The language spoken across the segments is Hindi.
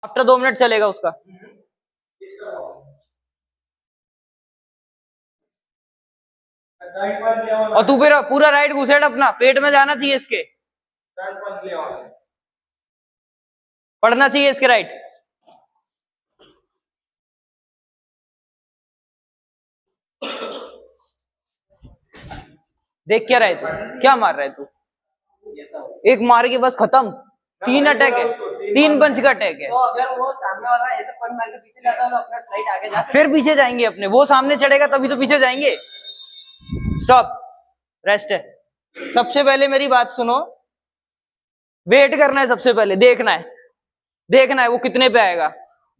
आफ्टर 2 मिनट चलेगा उसका। और तू फिर पूरा राइट घुसेड़ अपना, पेट में जाना चाहिए इसके, पढ़ना चाहिए इसके राइट। देख क्या रहा है तू, क्या मार रहा है तू? एक मार के बस खत्म। 3 अटैक है, 3 पंच का अटैक है। तो अगर वो सामने वाला ऐसा पंच मार के पीछे जाता है तो अपना स्लाइड आगे जा सकता है। फिर पीछे जाएंगे अपने, वो सामने चढ़ेगा तभी तो पीछे जाएंगे। स्टॉप, रेस्ट है। सबसे पहले मेरी बात सुनो, वेट करना है, सबसे पहले देखना है वो कितने पे आएगा,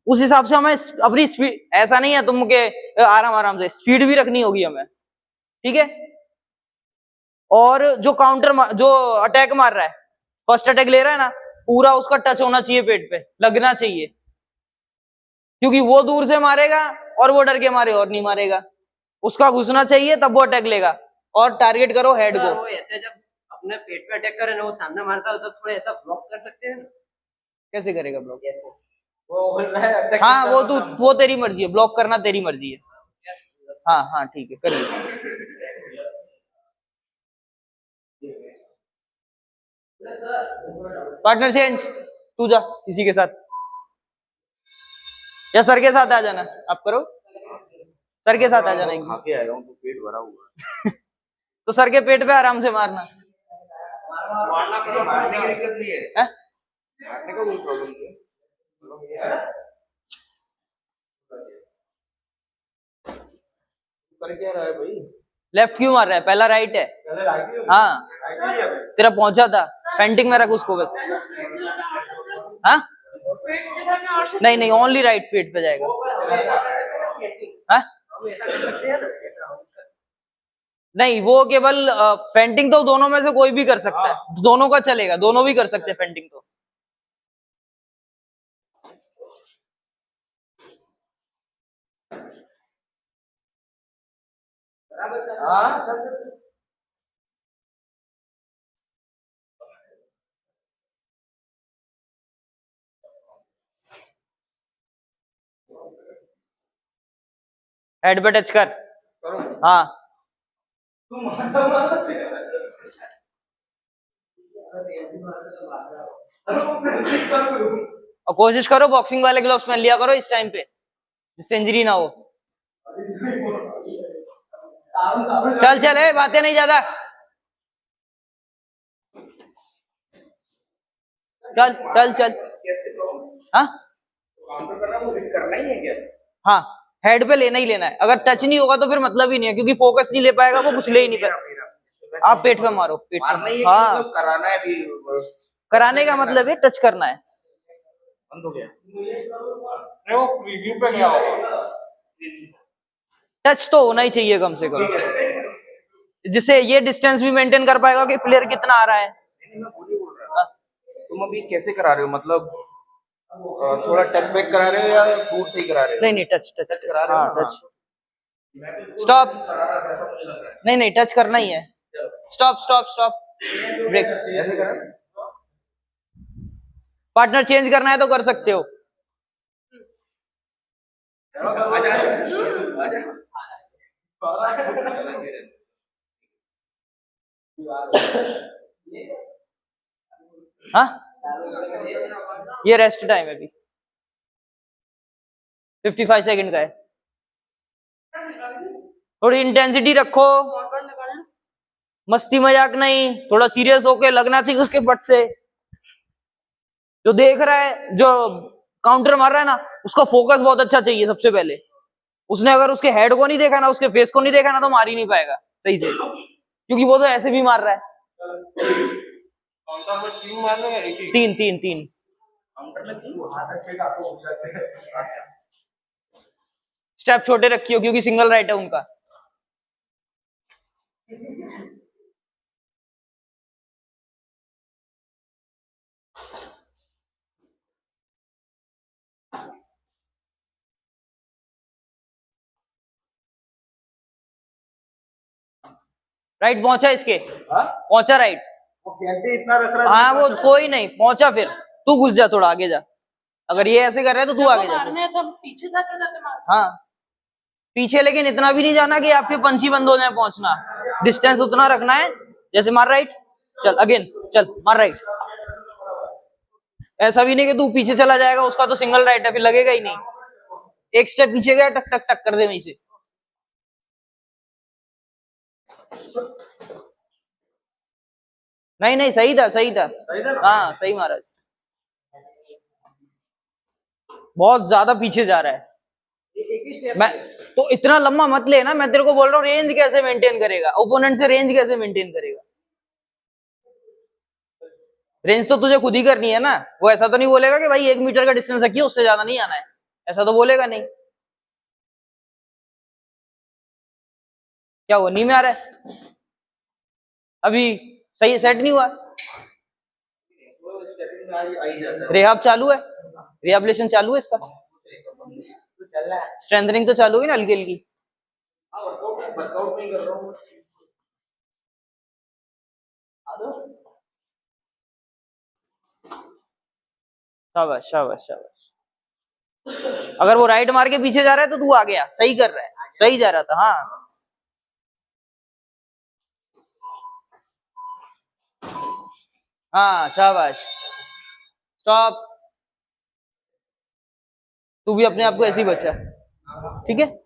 उस हिसाब से हमें अपनी स्पीड, ऐसा नहीं है तुम के आराम आराम से, स्पीड भी रखनी होगी हमें, ठीक है। और जो जो अटैक मार रहा है, फर्स्ट अटैक ले रहा है ना, पूरा उसका टच होना चाहिए, पेट पे लगना चाहिए, क्योंकि वो दूर से मारेगा और वो डर के मारे और नहीं मारेगा, उसका घुसना चाहिए तब वो अटैक लेगा। और टारगेट करो हेड को। वो ऐसे जब अपने पेट पे अटैक करे ना, वो सामने मारता है तो थोड़ा ऐसा ब्लॉक कर सकते हैं ना? कैसे करेगा ब्लॉक? वो बोल रहा है हाँ वो तेरी मर्जी है, ब्लॉक करना तेरी मर्जी है। हाँ हाँ ठीक है, करिए। पार्टनर चेंज, तू जा किसी के साथ, या सर के साथ आ जाना, आप करो, सर के साथ आ जाना। खा के आया हूं तो पेट भरा हुआ है। तो सर के पेट पे आराम से मारना। मारने की दिक्कत नहीं है, मारने का कोई प्रॉब्लम नहीं है। कर क्या रहा है भाई? लेफ्ट क्यों मार रहा है? पहला राइट है। हाँ तेरा पहुंचा था, पेंटिंग में रख उसको बस। हाँ नहीं ओनली राइट पेट पे जाएगा। हाँ नहीं, वो केवल फेंटिंग तो दोनों में से कोई भी कर सकता है, दोनों का चलेगा, दोनों भी कर सकते हैं फेंटिंग तो। हेड पे टच कर। हाँ और कोशिश करो बॉक्सिंग वाले ग्लव्स पहन लिया करो इस टाइम पे, जिससे इंजरी ना हो। चल बातें नहीं ज्यादा, चल। हाँ करना ही है क्या? हाँ हेड पे लेना ही लेना है, अगर टच नहीं होगा तो फिर मतलब ही नहीं है, क्योंकि फोकस नहीं ले पाएगा वो, कुछ ले ही नहीं पाएगा। आप पेट पे मारो, पेट पे। हाँ मतलब कराना है भी, कराने का मतलब है टच करना है। बंद हो गया। वो प्रीव्यू पे क्या होगा? टच तो होना ही चाहिए कम से कम, जिससे ये डिस्टेंस भी मेंटेन कर पाएगा कि प्लेयर कितना आ रहा है। तुम अभी कैसे करा रहे हो, मतलब थोड़ा टच बैक करा रहे हो या दूर से ही करा रहे हो? नहीं टच करा रहे हो? हाँ टच। स्टॉप, नहीं टच करना ही है। Stop break. पार्टनर चेंज करना है तो कर सकते हो। हाँ ये रेस्ट टाइम है अभी, 55 सेकंड का है। थोड़ी इंटेंसिटी रखो, मस्ती मजाक नहीं, थोड़ा सीरियस होके लगना चाहिए उसके फट से। जो देख रहा है, जो काउंटर मार रहा है ना, उसका फोकस बहुत अच्छा चाहिए सबसे पहले। उसने अगर उसके हेड को नहीं देखा ना, उसके फेस को नहीं देखा ना, तो मार ही नहीं पाएगा सही से, क्योंकि वो तो ऐसे भी मार रहा है। तीन स्टेप छोटे रखियो, क्योंकि सिंगल राइट है उनका। राइट पहुंचा इसके, पहुंचा राइट। इतना रख रहा है। हाँ वो कोई नहीं पहुंचा, फिर तू घुस जा, थोड़ा आगे जा, अगर ये ऐसे कर रहा है तो तू आगे जा। मारने हैं तो हम पीछे जाते जाते मार। हाँ पीछे, लेकिन इतना भी नहीं जाना कि आपके पंछी बंद हो जाए पहुंचना, डिस्टेंस उतना रखना है। जैसे मार राइट, चल अगेन, चल मार राइट। ऐसा भी नहीं कि तू पीछे चला जाएगा, उसका तो सिंगल राइट है, फिर लगेगा ही नहीं। एक स्टेप पीछे गया, टक टक टक कर दे वहीं से। नहीं नहीं, सही था सही था, हाँ सही मारा। बहुत ज्यादा पीछे जा रहा है। मैं तो इतना लंबा मत लेना, मैं तेरे को बोल रहा हूँ रेंज कैसे मेंटेन करेगा, ओपोनेंट से रेंज कैसे मेंटेन करेगा। रेंज तो तुझे खुद ही करनी है ना, वो ऐसा तो नहीं बोलेगा कि भाई 1 मीटर का डिस्टेंस रखिए, उससे ज्यादा नहीं आना है, ऐसा तो बोलेगा नहीं। क्या हुआ, नी में आ रहा है अभी, सही सेट नहीं हुआ। रेहाब चालू है, रिहेबिलिटेशन चालू है इसका, स्ट्रेंथनिंग तो चालू है ना हल्की हल्की। शाबाश शाबाश शाबाश। अगर वो राइट मार के पीछे जा रहा है तो तू आ गया, सही कर रहा है, सही जा रहा था। हाँ हाँ शाबाश, स्टॉप। तू भी अपने आप को ऐसे ही बचा, ठीक है।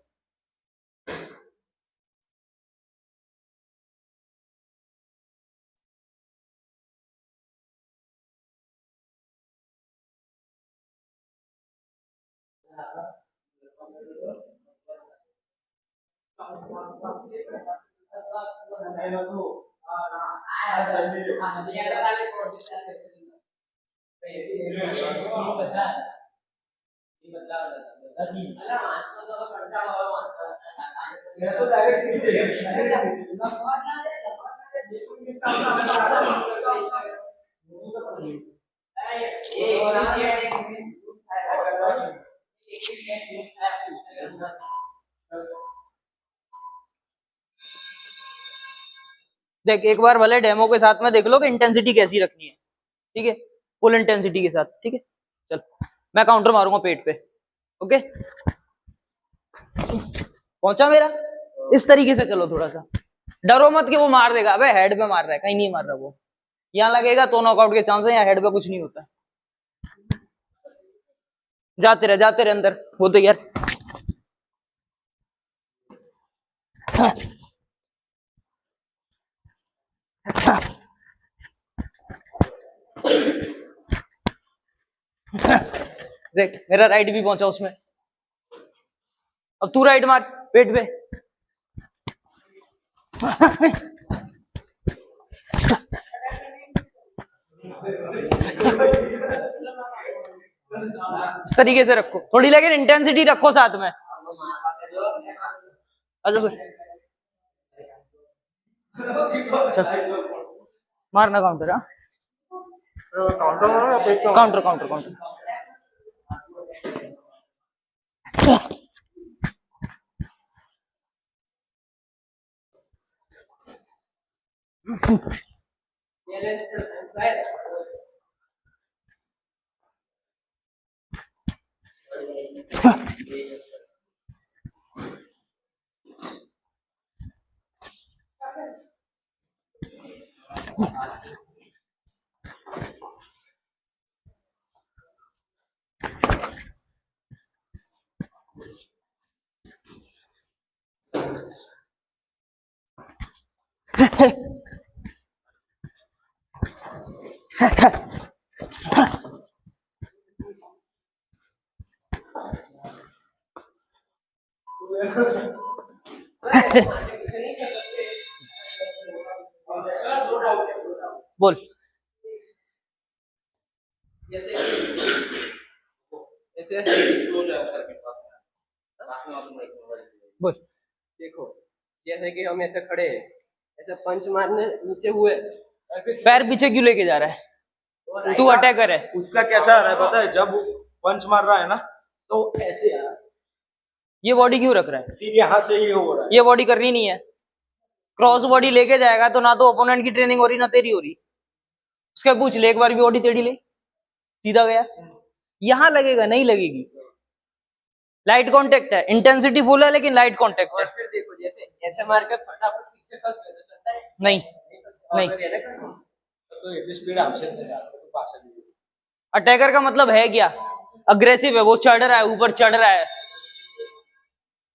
देख एक बार भले डेमो के साथ में देख लो कि इंटेंसिटी कैसी रखनी है, ठीक है, फुल इंटेंसिटी के साथ, ठीक है। चल मैं काउंटर मारूंगा पेट पे, ओके। पहुंचा मेरा, इस तरीके से चलो, थोड़ा सा डरो मत कि वो मार देगा। अबे हेड पे मार रहा है, कहीं नहीं मार रहा वो, यहाँ लगेगा तो नॉकआउट के चांस है, यहाँ हेड पे कुछ नहीं होता। जाते रहे अंदर, होते यार। देख मेरा राइट भी पहुंचा उसमें, अब तू राइट मार पेट पे। इस तरीके से रखो थोड़ी, लेकिन इंटेंसिटी रखो साथ में। मारना काउंटर, हाँ काउंटर काउंटर काउंटर। बोल ऐसे बोल। देखो जैसे कि हम ऐसे खड़े हैं, ऐसे पंच मारने नीचे हुए, पैर पीछे क्यों लेके जा रहा है, तू अटैकर है। उसका कैसा आ रहा है पता है, जब पंच मार रहा है ना तो ऐसे आ रहा है, ये बॉडी क्यों रख रहा है, फिर यहाँ से ही हो रहा है। ये बॉडी करनी नहीं है। क्रॉस बॉडी लेके जाएगा तो ना तो ओपोनेंट की ट्रेनिंग हो रही ना तेरी हो रही। उसके पूछ ले एक बार भी बॉडी टेढ़ी ले, सीधा गया। यहाँ लगेगा, नहीं लगेगी। लाइट कांटेक्ट है, इंटेंसिटी फुल है लेकिन लाइट कांटेक्ट है। और फिर देखो जैसे ऐसे मार के फटाफट पीछे कस दे तो चलता है नहीं नहीं। अगर ये ना करो, तो इतनी स्पीड आपसे नहीं जाती तो पास है। अटैकर का मतलब है क्या? अग्रेसिव है, वो चढ़ रहा है, ऊपर चढ़ रहा है,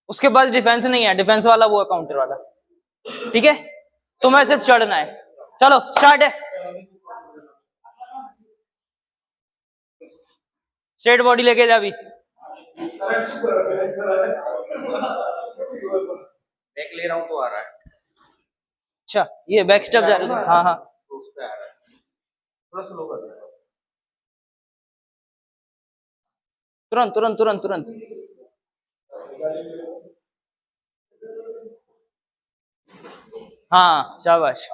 उसके पास डिफेंस नहीं है, डिफेंस वाला वो है काउंटर वाला। ठीक है, तुम्हें सिर्फ चढ़ना है। चलो स्टार्ट है। स्ट्रेट बॉडी लेके जा अभी। बैक ले रहा हूँ तो आ रहा है, अच्छा, ये बैक स्टेप जा रहे हो? हाँ हाँ, तो उस पे आ रहा है, थोड़ा स्लो कर दो। तुरंत तुरंत तुरंत तुरंत। हाँ शाबाश,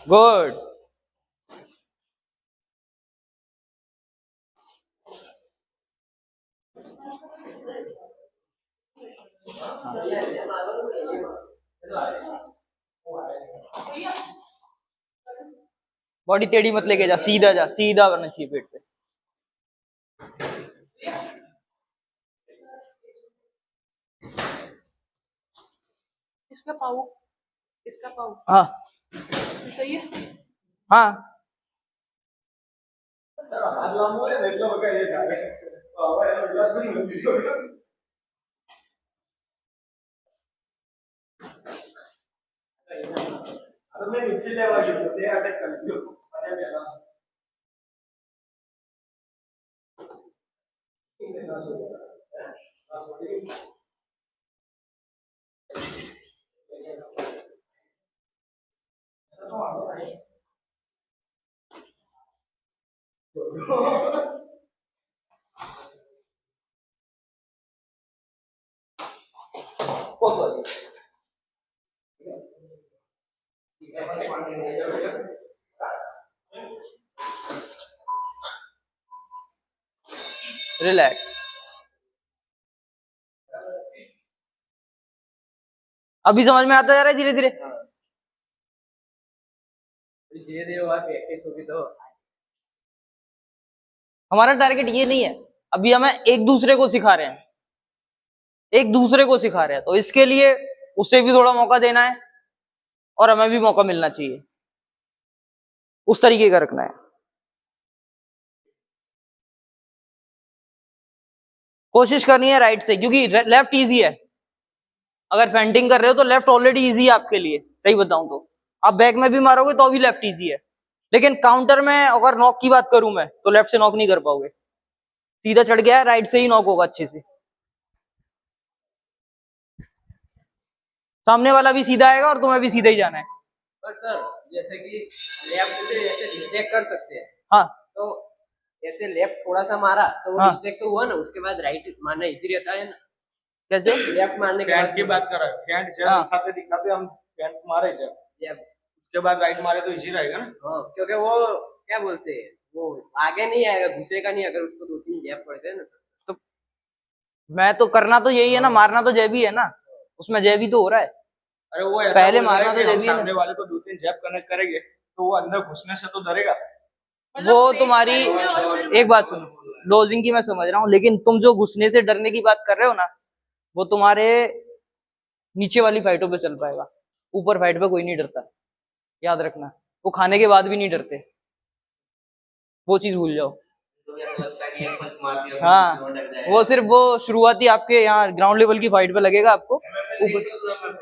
गुड। बॉडी टेढ़ी मत लेके जा, सीधा जा, सीधा बनना चाहिए पेट पे। इसका पाऊ, इसका पाऊ हाँ सही है। हाँ, रिलैक्स। अभी समझ में आता जा रहा है धीरे धीरे। धीरे धीरे और प्रैक्टिस होगी तो हमारा टारगेट ये नहीं है, अभी हमें एक दूसरे को सिखा रहे हैं, एक दूसरे को सिखा रहे हैं, तो इसके लिए उसे भी थोड़ा मौका देना है और हमें भी मौका मिलना चाहिए, उस तरीके का रखना है। कोशिश करनी है राइट से, क्योंकि लेफ्ट इजी है। अगर फेंटिंग कर रहे हो तो लेफ्ट ऑलरेडी इजी है आपके लिए, सही बताऊं तो। आप बैक में भी मारोगे तो भी लेफ्ट इजी है, लेकिन काउंटर में अगर नॉक की बात करूं मैं तो लेफ्ट से नॉक नहीं कर पाओगे। सीधा चढ़ गया, राइट से ही नॉक होगा अच्छे से। सामने वाला भी सीधा आएगा और तुम्हें भी सीधा ही जाना है। पर सर जैसे कि लेफ्ट से ऐसे डिस्ट्रैक्ट कर सकते हैं, हाँ तो ऐसे लेफ्ट थोड़ा सा मारा तो वो हाँ। डिस्ट्रैक्ट तो हुआ ना, उसके बाद राइट मारना इजी रहता है ना। कैसे? लेफ्ट मारने के फ्रंट बाद की बात कर रहा है, फ्रंट जब हाँ। दिखाते दिखाते हम फ्रंट मारे जब, लेफ्ट, उसके बाद राइट मारे तो इजी रहेगा ना। हाँ, क्योंकि वो क्या बोलते हैं, वो आगे नहीं आएगा, घुसेगा नहीं अगर उसको 2-3 गैप पड़ते हैं ना तो। मैं तो करना तो यही है ना, मारना तो जय भी है ना, उसमें जय भी तो हो रहा है। अरे वो ऐसा पहले बोल रहा है मारना कि तो हम जरूरी है ना। सामने वाले को 2-3 जैब कनेक्ट करेंगे तो वो अंदर घुसने से तो डरेगा। मतलब वो फेक तुम्हारी, करेंगे और फिर एक बात सुनो, लॉजिंग की मैं समझ रहा हूँ, लेकिन तुम जो घुसने से डरने की बात कर रहे हो ना, वो तुम्हारे नीचे वाली फाइटों पे चल पाएगा, ऊपर फाइट पे कोई नहीं डरता, याद रखना। वो खाने के बाद भी नहीं डरते, वो चीज भूल जाओ। हाँ, वो सिर्फ वो शुरुआती आपके यहाँ ग्राउंड लेवल की फाइट पे लगेगा आपको। ऊपर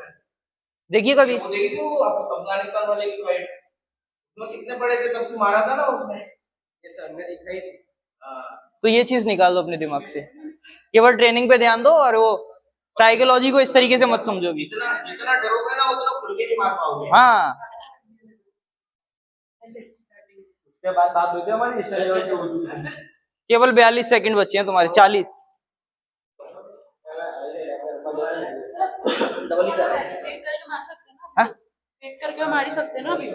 देखिए कभी, अफगानिस्तान वाले की फाइट उसमें कितने बड़े थे तब तू मारा था ना उसने। ये सर ने दिखाई थी। तो ये चीज निकाल दो अपने दिमाग से, केवल ट्रेनिंग पे ध्यान दो और वो साइकोलॉजी को इस तरीके से मत समझोगी। जितना जितना डरोगे ना उतना खुल के नहीं मार पाओगे। हाँ, उसके बाद बात हुई थी हमारी इस लेवल की हुई थी। केवल 42 सेकंड बचे हैं तुम्हारे, 40। फेक करके मार सकते हैं ना, हाँ? फेक करके मार ही सकते हैं ना अभी।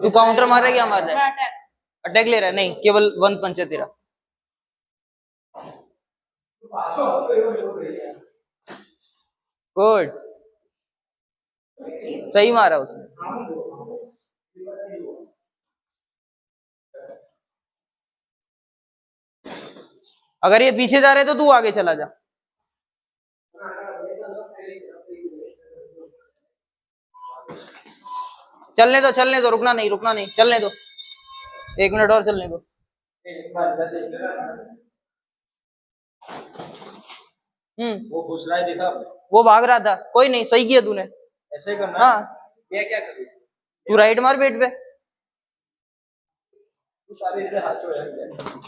तू काउंटर मार रहा है क्या मार रहा मैं है? अटैक, अटैक ले रहा है? नहीं, केवल वन पंच है तेरा। गुड, सही मारा उसने। अगर ये पीछे जा रहे तो तू आगे चला जा। चलने दो, रुकना नहीं, चलने दो, 1 मिनट और चलने दो। वो घुस रहा है, देखा आपने? वो भाग रहा था, कोई नहीं, सही किया तूने। ऐसे ही करना है। हाँ, मैं क्या करूँ? तू राइट मार पेट पे। तू सारे इधर हाथ छोड़ यार।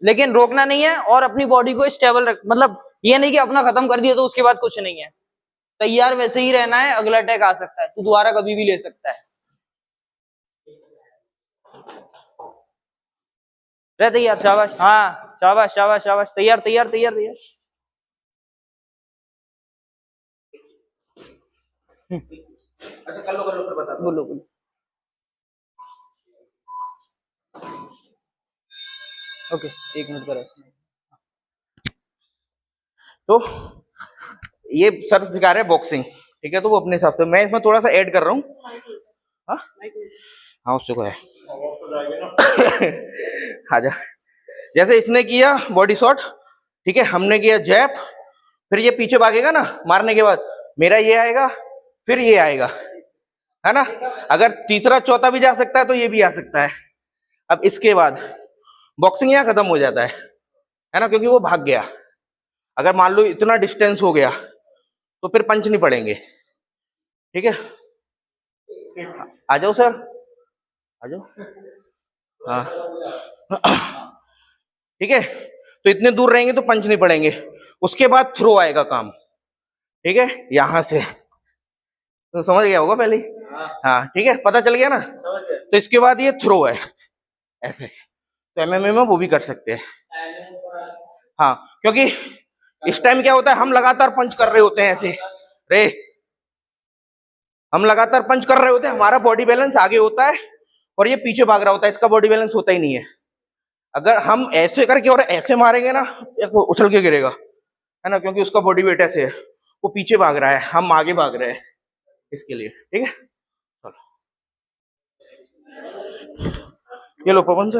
लेकिन रोकना नहीं है और अपनी बॉडी को स्टेबल रख, मतलब ये नहीं कि अपना खत्म कर दिया तो उसके बाद कुछ नहीं है, तैयार वैसे ही रहना है। अगला अटैक आ सकता है, तू दोबारा कभी भी ले सकता है। रह तैयार, शाबाश, हाँ शाबाश शाबाश शाबाश, तैयार तैयार तैयार तैयार। अच्छा कर लो फिर बता दो। बोलो बोलो। ओके, 1 मिनट का रेस्ट। तो ये सर सिखा रहे हैं बॉक्सिंग, ठीक है, तो वो अपने हिसाब से, मैं इसमें थोड़ा सा ऐड कर रहा हूँ। हाँ हाँ, उससे को है। आजा। जैसे इसने किया बॉडी शॉट, ठीक है, हमने किया जैब, फिर ये पीछे भागेगा ना मारने के बाद, मेरा ये आएगा, फिर ये आएगा, है ना। अगर तीसरा चौथा भी जा सकता है तो ये भी आ सकता है। अब इसके बाद बॉक्सिंग यहाँ खत्म हो जाता है ना, क्योंकि वो भाग गया। अगर मान लो इतना डिस्टेंस हो गया तो फिर पंच नहीं पड़ेंगे, ठीक है। आ जाओ सर, आ जाओ। हाँ ठीक है, तो इतने दूर रहेंगे तो पंच नहीं पड़ेंगे। उसके बाद थ्रो आएगा काम, ठीक है, यहां से। तो समझ गया होगा पहले। हाँ ठीक है, पता चल गया ना। तो इसके बाद ये थ्रो है ऐसे, तो एमएमए में वो भी कर सकते हैं। हाँ, क्योंकि इस टाइम क्या होता है, हम लगातार पंच कर रहे होते हैं ऐसे रे, हम लगातार पंच कर रहे होते हैं, हमारा बॉडी बैलेंस आगे होता है और ये पीछे भाग रहा होता है, इसका बॉडी बैलेंस होता ही नहीं है। अगर हम ऐसे करके और ऐसे मारेंगे ना, वो उछल के गिरेगा, है ना, क्योंकि उसका बॉडी वेट ऐसे है, वो पीछे भाग रहा है, हम आगे भाग रहे हैं, इसके लिए, ठीक है। चलो ये लो पवन से।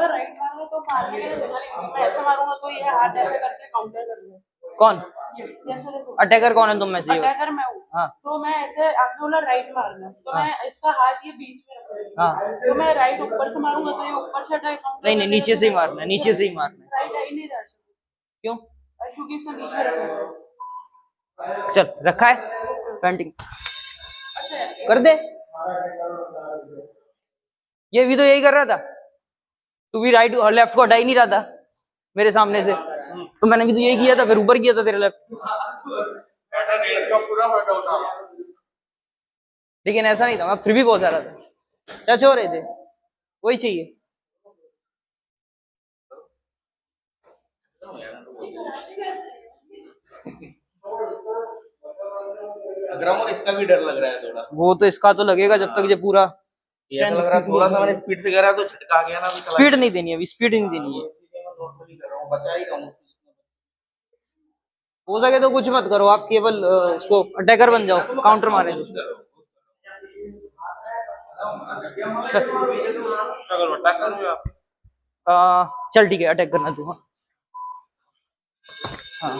राइट मारूंगा तो मारने के लिए जगह नहीं होगी। मैं ऐसे मारूंगा तो ये हाथ ऐसे करके काउंटर कर दूंगा। कौन जैसे देखो, अटैकर कौन है तुम में से? अटैकर मैं हूँ। हाँ। तो मैं ऐसे, आपने बोला राइट मारना, तो मैं इसका हाथ ये बीच में रखूंगा। हाँ। तो मैं राइट ऊपर से मारूंगा तो ये ऊपर से अटैक नहीं नहीं, नीचे से ही मारना है, नीचे से ही मारना है। राइट आ ही नहीं रहा। क्यों? क्योंकि इसने बीच में रखा है। चल रखा है, पेंटिंग अच्छा कर दे। ये भी तो यही कर रहा था, तू भी राइट और लेफ्ट को हटा ही नहीं रहा था मेरे सामने से, तो मैंने भी तो यही किया था, फिर ऊपर किया था तेरे लेफ्ट। लेकिन ऐसा नहीं था, मैं फिर भी बहुत रहा था, टच हो रहे थे, वही चाहिए। ग्राउंड इसका भी डर लग रहा है थोड़ा। वो तो इसका तो लगेगा जब तक ये पूरा ये लग रहा है थोड़ा सा मैंने स्पीड से करा तो झटका गया ना। स्पीड नहीं देनी है, अभी स्पीड नहीं देनी है। बचा ही रहा हूँ। हो सके तो कुछ मत करो आप, केवल उसको अटैकर बन जाओ, काउंटर मारे दो। चल ठीक है, अटैक करना तू। हाँ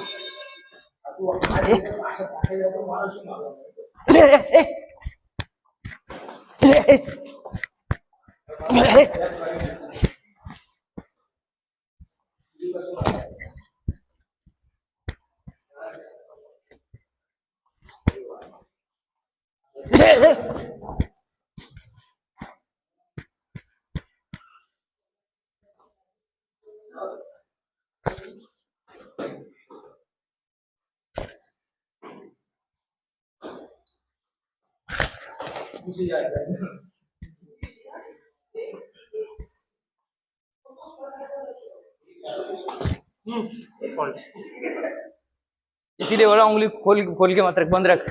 इसीलिए बोला उंगली खोल खोल के मत रख, बंद रख।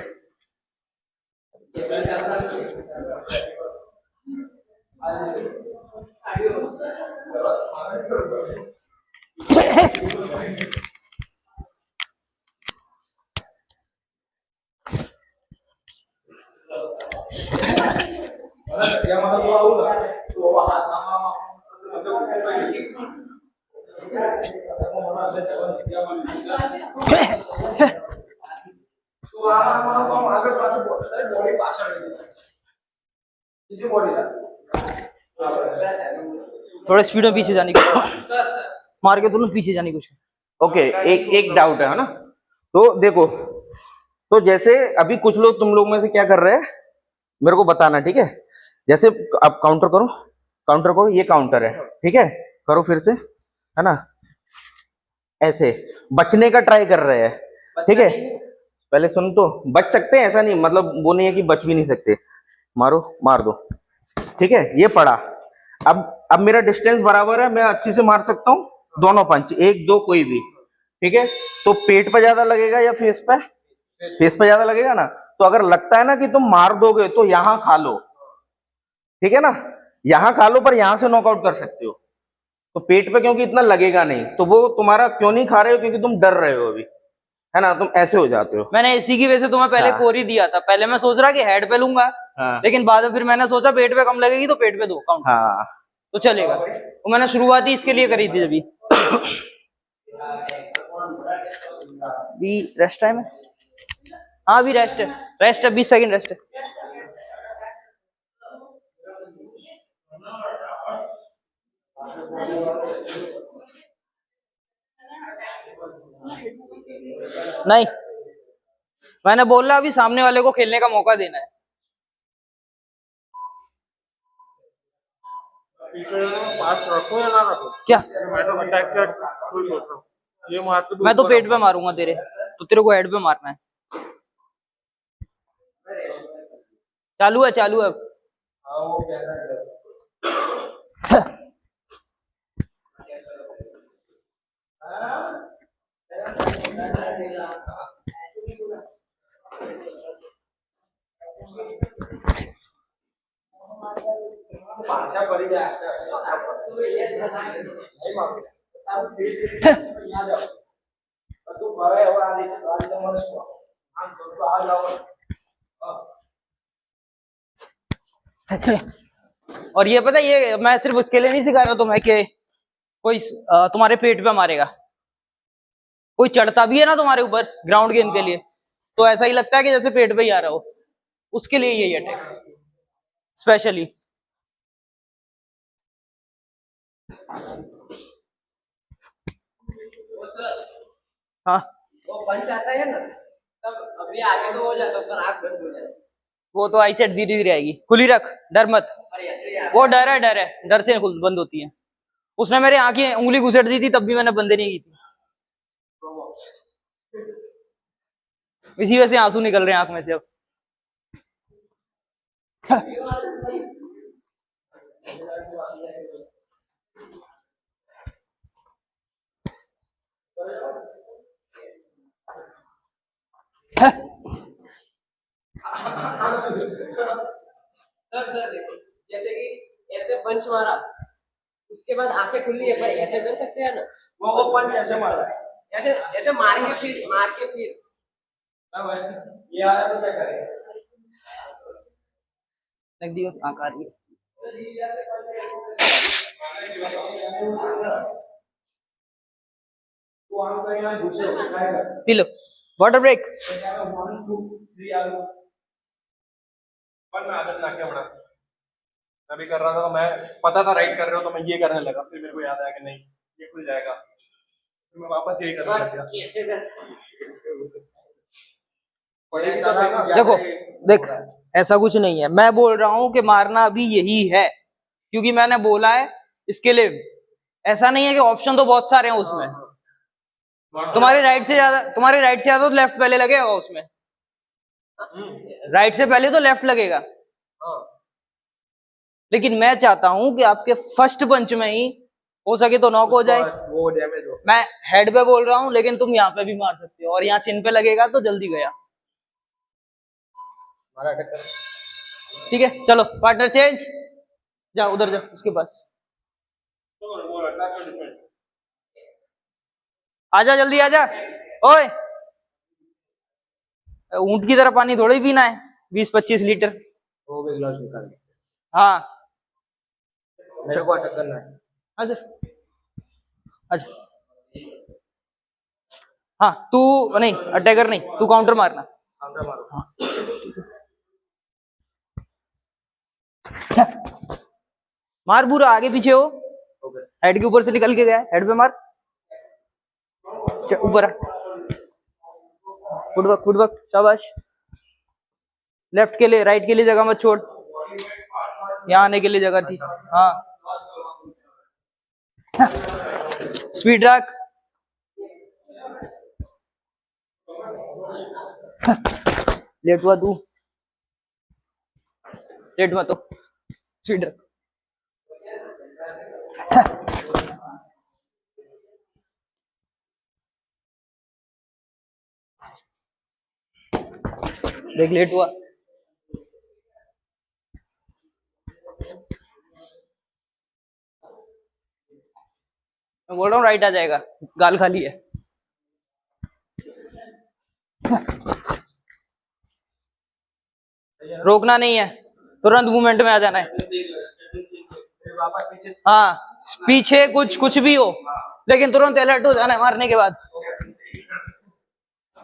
थोड़ा स्पीड में पीछे जाने की मार के तुरंत पीछे जाने की कोशिश। ओके, एक एक डाउट है ना, तो देखो, तो जैसे अभी कुछ लोग, तुम लोग में से क्या कर रहे हैं मेरे को बताना, ठीक है? जैसे अब काउंटर करो, काउंटर करो, ये काउंटर है, ठीक है? करो फिर से, है ना? ऐसे बचने का ट्राई कर रहे हैं, ठीक है? पहले सुन, तो बच सकते हैं, ऐसा नहीं, मतलब वो नहीं है कि बच भी नहीं सकते। मारो, मार दो, ठीक है? ये पड़ा। अब मेरा डिस्टेंस बराबर है, मैं अच्छे से मार सकता हूँ दोनों पंच, एक दो कोई भी, ठीक है? तो पेट पे ज्यादा लगेगा या फेस पे? फेस पे ज्यादा लगेगा ना। तो अगर लगता है ना कि तुम मार दोगे तो यहां खा लो, ठीक है ना? यहां खा लो, पर यहां से नॉकआउट कर सकते हो। तो पेट पे क्योंकि इतना लगेगा नहीं, तो वो तुम्हारा क्यों नहीं खा रहे हो? क्योंकि तुम डर रहे हो अभी, है ना? तुम ऐसे हो जाते हो। मैंने इसी की वजह से तुम्हें पहले हाँ। कोर ही दिया था। पहले मैं सोच रहा कि हेड पे लूंगा, हाँ। लेकिन बाद में फिर मैंने सोचा पेट पे कम लगेगी तो पेट पे दो काउंट, हाँ, तो चलेगा। तो मैंने शुरुआत ही इसके लिए करी थी। अभी भी रेस्ट टाइम है। हाँ अभी रेस्ट है, रेस्ट है, 20 सेकंड रेस्ट है। नहीं, मैंने बोला अभी सामने वाले को खेलने का मौका देना है। रखो या ना रखो, क्या? मैं तो अटैक का फुल सोच रहा हूँ। ये मार के मैं तो पेट पे मारूंगा तेरे, तो तेरे को हेड पे मारना है। चालू है, चालू है। और ये पता है, ये मैं सिर्फ उसके लिए नहीं सिखा रहा तुम्हें कि कोई तुम्हारे पेट पे मारेगा। कोई चढ़ता भी है ना तुम्हारे ऊपर ग्राउंड गेम के लिए, तो ऐसा ही लगता है कि जैसे पेट पे ही आ रहा हो। उसके लिए यही अटैक स्पेशली। वो सर, हाँ वो पंच आता है ना, तब अभी आगे तो हो जाता, पर आंख बंद हो जाती। वो तो आई सेट धीरे धीरे आएगी। खुली रख, डर मत। और ऐसे ही आता वो डर है, डर है, डर से बंद होती है। उसने मेरे आंखें उंगली घुसेड़ दी थी, तब भी मैंने बंद नहीं की थी। इसी वजह से आंसू निकल रहे हैं आंख में से अब। सर देखो, जैसे कि ऐसे पंच मारा, उसके बाद आंखें खुली है, पर ऐसे कर सकते हैं ना? वो पंच ऐसे मारा, ऐसे ऐसे मार के फिर ये आया तो क्या करें? लग दी आंख आ रही है। P low water break. पर मैं आदत ना क्या बड़ा, मैं भी कर रहा था, तो मैं पता था राइट कर रहे हो, तो मैं ये करने लगा। फिर मेरे को याद आया कि नहीं, ये खुल जाएगा, फिर मैं वापस यही करने लग गया। पड़ेगी तो सही ना। देखो देख, ऐसा कुछ नहीं है। मैं बोल रहा हूं कि मारना अभी यही है, क्योंकि मैंने बोला है इसके लिए। ऐसा नहीं है कि ऑप्शन तो बहुत सारे हैं उसमें। तुम्हारे राइट से ज्यादा तो लेफ्ट पहले लगेगा उसमें। राइट से पहले तो लेफ्ट लगेगा। लेकिन मैं चाहता हूं कि आपके फर्स्ट पंच में ही हो सके तो नॉक हो जाए। वो डैमेज हो। मैं हेड पे बोल रहा हूं, लेकिन तुम यहाँ पे भी मार सकते हो, और यहाँ चिन पे लगेगा तो जल्दी गया। हमारा अटैक कर। ठीक है, चलो पार्टनर चेंज। जा उधर जा उसके पास। वो अटैक कर डिफेंड। आजा जल्दी आजा। ओए, ऊंट की तरह पानी थोड़ा ही पीना है, 20-25 लीटर। वो भी गिलास निकाल दे। हाँ मेरे को अटैक करना है। हाँ सर। अच्छा हाँ तू नहीं, अटैकर नहीं, तू काउंटर मारना। हाँ। मार पूरा, आगे पीछे हो, हेड के ऊपर से निकल के गया, हेड पे मार, ऊपर आ। फुटवर्क फुटवर्क, शाबाश। लेफ्ट के लिए, राइट के लिए जगह मत छोड़, यहाँ आने के लिए जगह थी। हाँ स्पीड रख। लेट हुआ तू, लेट मत हो, स्पीड रख। देख लेट हुआ। मैं बोल रहा हूँ राइट आ जाएगा, गाल खाली है। रोकना नहीं है, तुरंत मूवमेंट में आ जाना है। हाँ पीछे कुछ कुछ भी हो, लेकिन तुरंत अलर्ट हो जाना है मारने के बाद।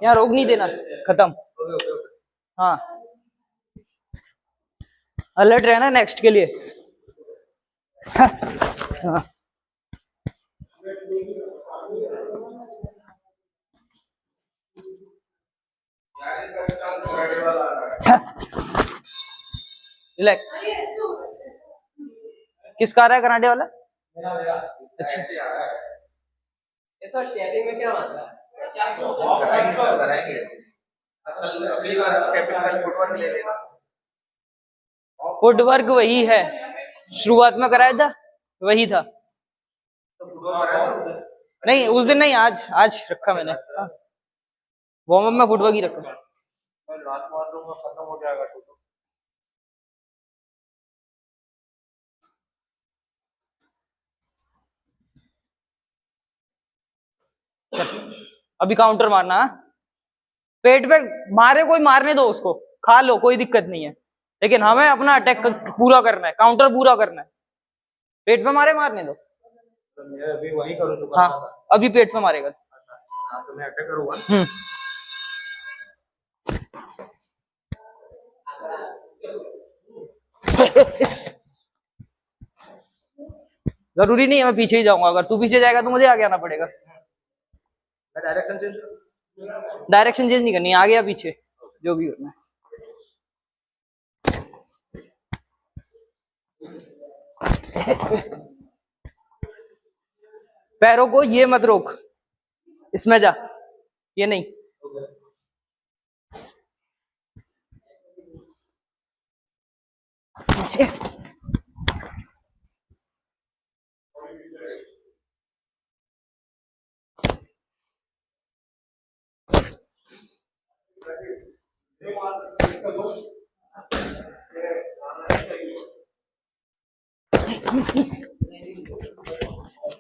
यहाँ रोक नहीं देना, खत्म। हाँ अलर्ट रहना नेक्स्ट के लिए। हाँ रिलैक्स। किसका आ रहा है कराटे वाला? अच्छा ये सर स्टेपिंग में क्या मानता है? अगली बार कैपिटल फुटवर्क ले लेना। फुटवर्क वही है, शुरुआत में कराया था वही था। नहीं उस दिन नहीं, आज आज रखा मैंने। वार्म अप में फुटवर्क ही रखा। लास्ट मार दूंगा, खत्म हो जाएगा तो। अभी काउंटर मारना, हाँ? पेट पे मारे कोई, मारने दो उसको, खा लो, कोई दिक्कत नहीं है, लेकिन हमें अपना अटैक पूरा करना है, काउंटर पूरा करना है। पेट पे मारे, मारने दो। मैं अभी वही करूँ तो हाँ अभी पेट पे मारेगा। तो मैं अटैक करूँगा। जरूरी नहीं है मैं पीछे ही जाऊंगा, अगर तू पीछे जाएगा तो मुझे आगे आना पड़ेगा। डायरेक्शन चेंज, डायरेक्शन चेंज नहीं करनी, आगे या पीछे जो भी करना है। पैरों को ये मत रोक, इसमें जा, ये नहीं।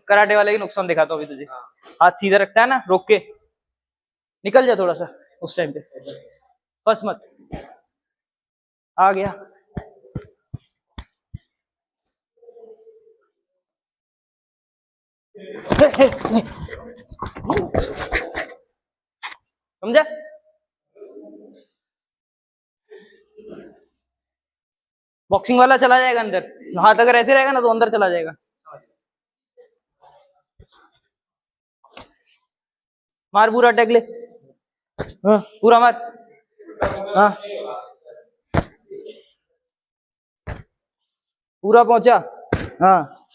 कराटे वाले की नुकसान दिखाता हूँ अभी तुझे। हाथ सीधा रखता है ना, रोक के निकल जा थोड़ा सा उस टाइम पे, बस मत। आ गया समझा? बॉक्सिंग वाला चला जाएगा अंदर, हाथ अगर ऐसे रहेगा ना तो अंदर चला जाएगा। मार पूरा अटैक ले, हाँ पूरा मार। हाँ पूरा पहुंचा। हाँ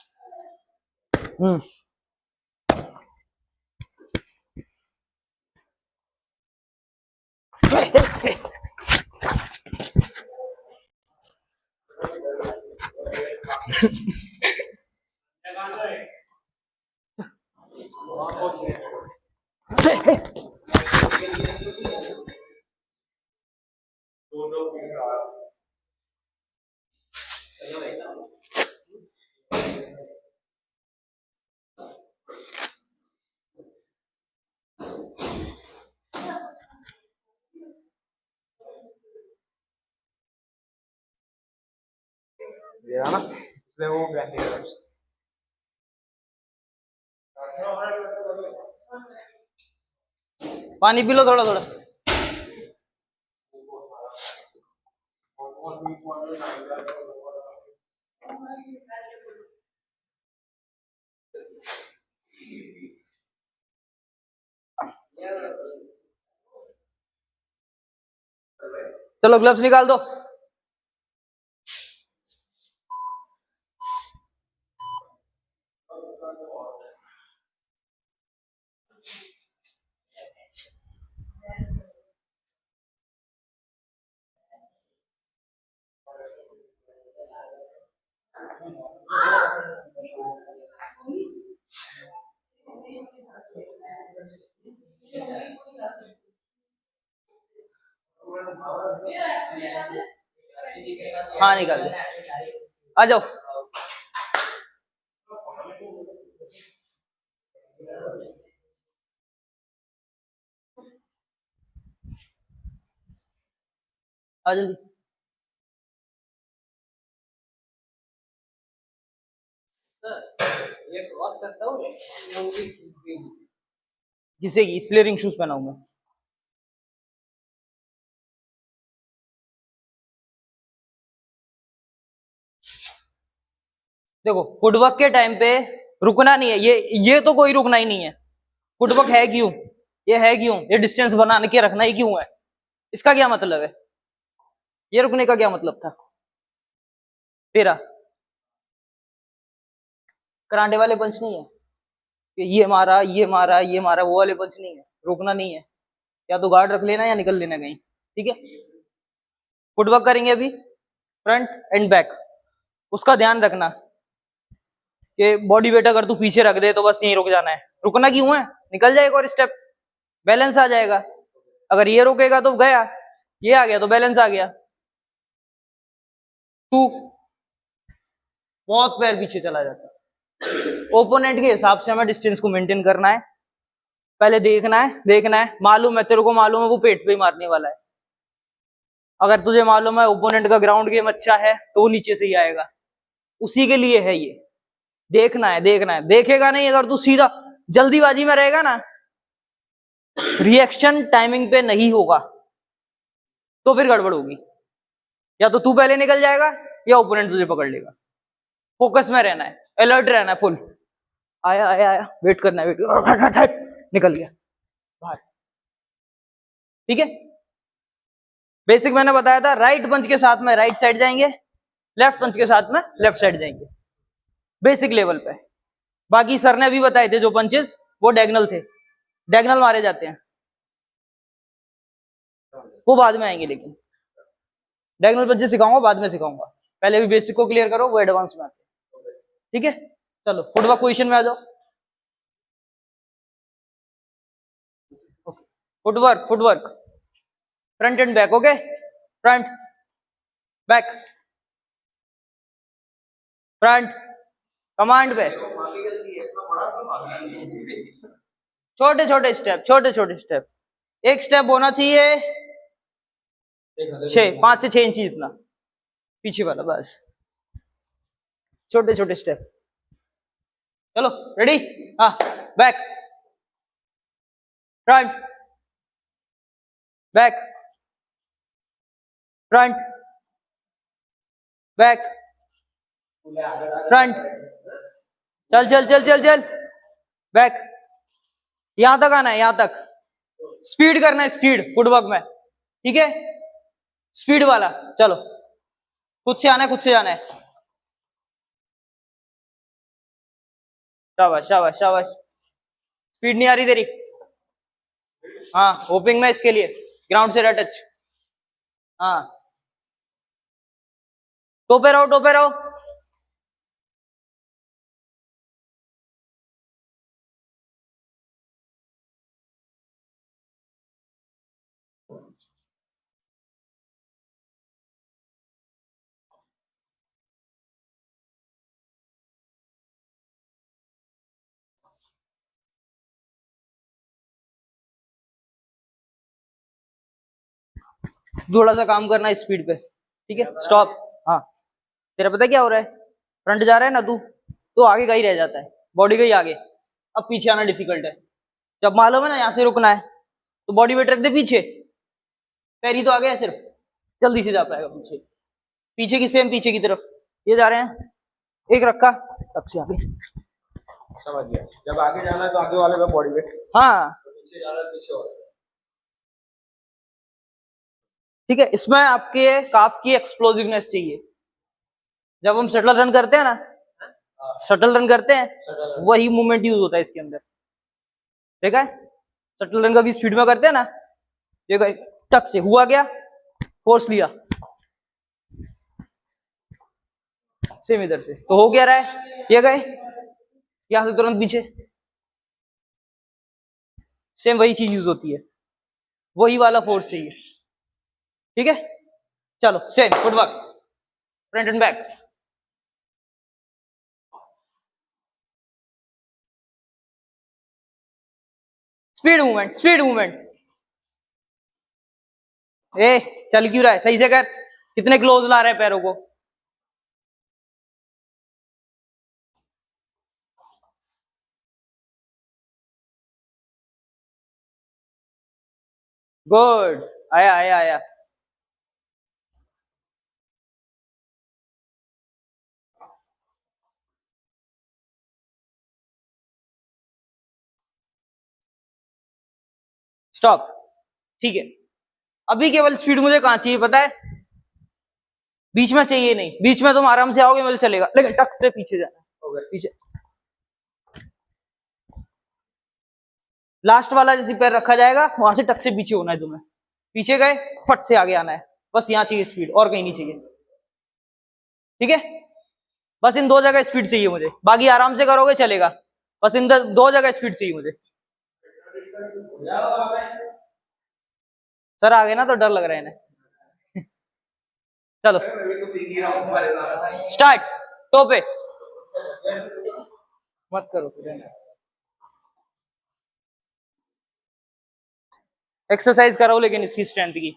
ये ना इसलिए वो पानी पी लो थोड़ा थोड़ा। चलो ग्लव्स निकाल दो। हाँ निकाल दो, आ जाओ। आ जल्दी। ये क्रॉस करता हूँ ये मुझे खींच गई। घिसेगी इसलिए रिंग शूज पहनाऊं मैं। देखो फुटवर्क के टाइम पे रुकना नहीं है, ये तो कोई रुकना ही नहीं है। फुटवर्क है क्यों, ये है क्यों, ये डिस्टेंस बना के रखना ही क्यों है, इसका क्या मतलब है, ये रुकने का क्या मतलब था तेरा। कराटे वाले पंच नहीं है कि ये मारा ये मारा ये मारा, वो वाले पंच नहीं है, रुकना नहीं है। या तो गार्ड रख लेना या निकल लेना कहीं, ठीक है। फुटवर्क करेंगे अभी, फ्रंट एंड बैक, उसका ध्यान रखना कि बॉडी वेट अगर तू पीछे रख दे तो बस यहीं रुक जाना है। रुकना क्यों है, निकल जाएगा और स्टेप बैलेंस आ जाएगा। अगर ये रुकेगा तो गया, ये आ गया तो बैलेंस आ गया। तू बहुत पैर पीछे चला जाता है। ओपोनेंट के हिसाब से हमें डिस्टेंस को मेंटेन करना है। पहले देखना है मालूम है तेरे को, मालूम है वो पेट पे ही मारने वाला है। अगर तुझे मालूम है ओपोनेंट का ग्राउंड गेम अच्छा है तो वो नीचे से ही आएगा, उसी के लिए है ये। देखना है देखेगा नहीं, अगर तू सीधा जल्दीबाजी में रहेगा ना, रिएक्शन टाइमिंग पे नहीं होगा तो फिर गड़बड़ होगी। या तो तू पहले निकल जाएगा या ओपोनेंट तुझे पकड़ लेगा। फोकस में रहना है, अलर्ट रहना है फुल। आया आया आया, वेट करना है, निकल गया बाहर, ठीक है। बेसिक मैंने बताया था, राइट पंच के साथ में राइट साइड जाएंगे, लेफ्ट पंच के साथ में लेफ्ट साइड जाएंगे, बेसिक लेवल पे। बाकी सर ने अभी बताए थे जो पंचेस वो डायगोनल थे, डायगोनल मारे जाते हैं, वो बाद में आएंगे। लेकिन डायगोनल पंचेस सिखाऊंगा, बाद में सिखाऊंगा, पहले भी बेसिक को क्लियर करो, वो एडवांस में आते हैं, ठीक है। चलो फुटवर्क पोजीशन में आ जाओ। Footwork front and back, okay. Front back front, command पे छोटे छोटे स्टेप, एक स्टेप होना चाहिए 5 से 6 इंच जितना पीछे वाला, बस छोटे छोटे स्टेप। चलो रेडी, हाँ। Back front back front back front, चल चल चल चल चल, बैक। यहां तक आना है, यहां तक स्पीड करना है, स्पीड फुटवर्क में, ठीक है। स्पीड वाला, चलो खुद से आना है, खुद से जाना है। शाबाश शाबाश शाबाश, स्पीड नहीं आ रही तेरी। हाँ होपिंग में इसके लिए ग्राउंड से टच, हाँ टोपे रहो। थोड़ा सा काम करना स्पीड पे, ठीक है। स्टॉप, हाँ। तेरा पता क्या हो रहा है, फ्रंट जा रहा है ना तू, तो आगे का ही रह जाता है, बॉडी का ही आगे, अब पीछे आना डिफिकल्ट है। जब मालूम है ना यहाँ से रुकना है तो बॉडी वेट रख दे पीछे, पैर ही तो आ गया सिर्फ, जल्दी से जा पाएगा पीछे, पीछे की सेम पीछे की तरफ ये जा रहे हैं, एक रखा तब से आगे। समझ गया, जब आगे जाना है तो आगे वाले का बॉडी वेट, हाँ पीछे जाना है पीछे वाले। ठीक है, इसमें आपके काफ की एक्सप्लोसिवनेस चाहिए। जब हम शटल रन करते हैं ना, शटल रन करते हैं वही मूवमेंट यूज होता है इसके अंदर, देखा है? शटल रन का भी स्पीड में करते हैं ना, देखो टक से हुआ गया, फोर्स लिया, सेम इधर से तो हो क्या रहा है, ये गए यहां से तुरंत पीछे, सेम वही चीज यूज होती है, वही वाला फोर्स चाहिए। ठीक है, चलो same footwork, front and back. Speed movement, speed movement. ए चल क्यों रहा है, सही से कर, कितने क्लोज ला रहे हैं पैरों को, गुड, आया आया आया। स्टॉप, ठीक है। अभी केवल स्पीड मुझे कहां चाहिए पता है, बीच में चाहिए नहीं, बीच में तुम आराम से आओगे मुझे चलेगा, लेकिन टक से पीछे जाना होगा, पीछे लास्ट वाला जैसे पैर रखा जाएगा वहां से टक से पीछे होना है तुम्हें, पीछे गए फट से आगे आना है, बस यहाँ चाहिए स्पीड और कहीं नहीं चाहिए। ठीक है, बस इन दो जगह स्पीड चाहिए मुझे, बाकी आराम से करोगे चलेगा, बस इन दो जगह स्पीड चाहिए मुझे। सर आ गए ना तो डर लग रहा है इन्हें। चलो स्टार्ट, टो पे मत करो, एक्सरसाइज करो लेकिन इसकी स्ट्रेंथ की।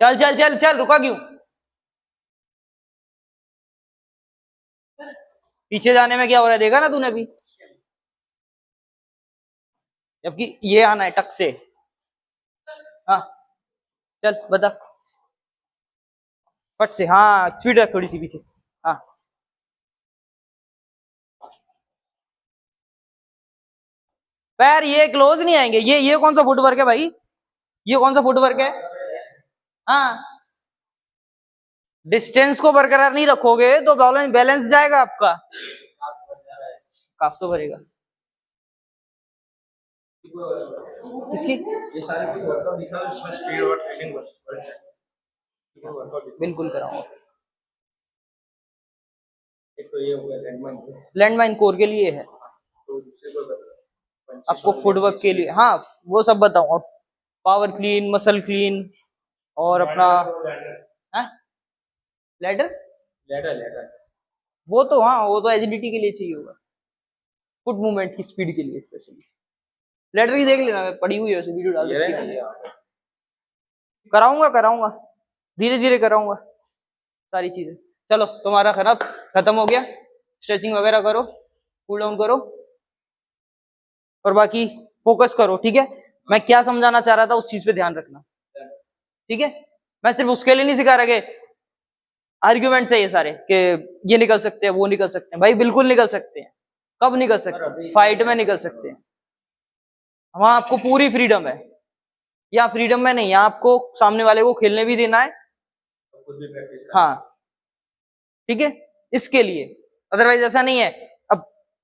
चल चल चल चल, रुका क्यों, पीछे जाने में क्या हो रहा है देखा ना तूने अभी, जबकि ये आना है टक से। हाँ चल बता, फट से, हाँ स्पीड रख थोड़ी सी पीछे, हाँ पैर ये क्लोज नहीं आएंगे, ये कौन सा फुटवर्क है भाई, ये कौन सा फुटवर्क है। हाँ डिस्टेंस को बरकरार नहीं रखोगे तो बैलेंस जाएगा आपका, काफ तो भरेगा इसकी, ये सारे कुछ वर्कआउट दिखा दो जिसमें स्पीड और ट्रेनिंग वर्कआउट। बिल्कुल कराऊंगा। एक तो ये हो गया लैंडमाइन, लैंडमाइन कोर के लिए है, तो दूसरे को बता, आपको फुटवर्क के लिए, हाँ वो सब बताऊंगा, पावर क्लीन, मसल क्लीन, और अपना लैडर, लैडर लैडर वो तो हाँ वो तो एजिलिटी के लिए चाहिए होगा, फुट मूवमेंट की स्पीड के लिए स्पेशली। लैडर की देख लेना, पड़ी हुई है वैसे, वीडियो डाल देंगे, कराऊंगा कराऊंगा धीरे धीरे कराऊंगा सारी चीजें। चलो तुम्हारा खत्म हो गया, स्ट्रेचिंग वगैरह करो, कूल डाउन करो, और बाकी फोकस करो। ठीक है, मैं क्या समझाना चाह रहा था उस चीज पे ध्यान रखना। ठीक है, मैं सिर्फ उसके लिए नहीं सिखा रहा कि आर्ग्यूमेंट्स है ये सारे कि ये निकल सकते हैं वो निकल सकते हैं, भाई बिल्कुल निकल सकते हैं। कब निकल सकते हैं, फाइट में निकल सकते हैं, वहां आपको पूरी फ्रीडम है, या फ्रीडम में नहीं, यहाँ आपको सामने वाले को खेलने भी देना है, खुद भी प्रैक्टिस हाँ ठीक है, इसके लिए। अदरवाइज ऐसा नहीं है अब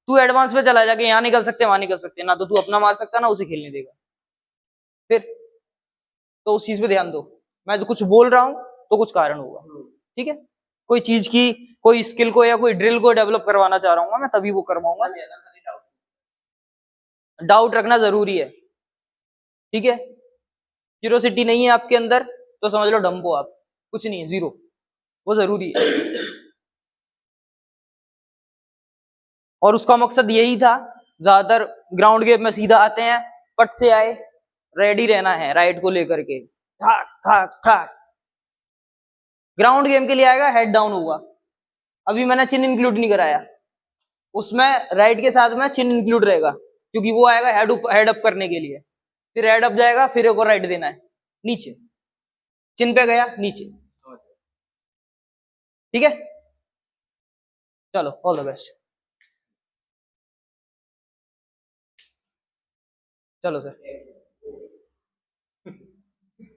तू एडवांस पे चला जाके यहाँ निकल सकते वहां निकल सकते, ना तो तू अपना मार सकता ना उसे खेलने देगा, फिर तो उस चीज पे ध्यान दो। मैं तो कुछ बोल रहा हूं तो कुछ कारण होगा। ठीक है, कोई चीज की, कोई स्किल को या कोई ड्रिल को डेवलप करवाना चाह रहा हूँ मैं, तभी वो करवाऊंगा। डाउट रखना जरूरी है। ठीक है, क्यूरियोसिटी नहीं है आपके अंदर तो समझ लो डंप हो आप, कुछ नहीं है, जीरो, वो जरूरी है। और उसका मकसद यही था, ज्यादातर ग्राउंड गेम में सीधा आते हैं, पट से आए, रेडी रहना है राइट को लेकर के, ठाक ठाक ठाक, ग्राउंड गेम के लिए आएगा हेड डाउन होगा। अभी मैंने चिन इंक्लूड नहीं कराया, उसमें राइट के साथ में चिन इंक्लूड रहेगा, क्योंकि वो आएगा हेड अप करने के लिए। फिर हेड अप जाएगा, फिर एक और राइट देना है नीचे, चिन पे गया नीचे। ठीक है, चलो ऑल द बेस्ट। चलो सर।